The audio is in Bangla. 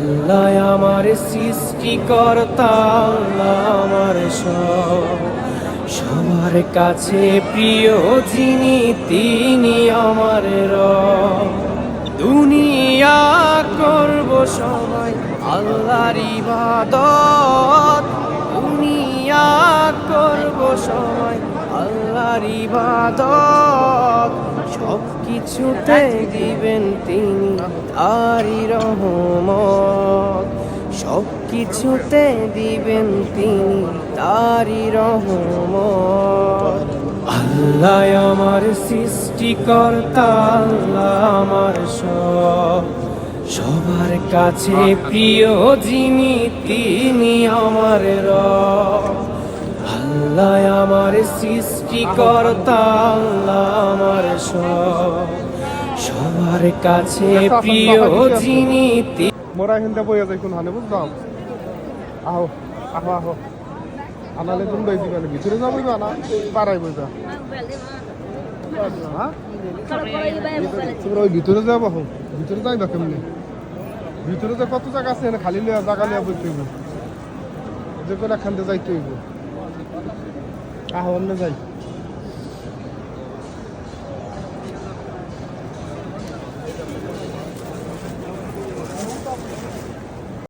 আল্লাহ আমার সৃষ্টিকর্তা, আল্লাহ আমার সব, সবার কাছে প্রিয় যিনি তিনি আমার রব। দুনিয়া করব সবাই আল্লাহর ইবাদত, দুনিয়া করব সবাই আল্লাহর ইবাদত, সব কিছুতে দিবেন তিনি তারই রহমত, সব কিছুতে দিবেন তিনি তারই রহমত। আল্লাহ আমার সৃষ্টিকর্তা, আল্লাহ আমার সব, সবার কাছে প্রিয় যিনি তিনি আমার রব। আল্লাহ আমার সৃষ্টিকর্তা, আল্লাহ আমার সব, সবার কাছে প্রিয় যিনি মোরা হিন্দা বইয়া যাই কোন হানে বুঝলাম। আহো আহো আহো আনালে তুমি বাইজি মানে ভিতরে যাবই না পারাই বইতা। হ্যাঁ তোমরা ওই ভিতরে যাবো, ভিতরে যাইবা কেমনি? ভিতরে যে কত জায়গা আছে খালি জায়গা লিয়া বইতে হইব, যে কোনো খানতে যাইতে হইব। আহো অন্য যাই।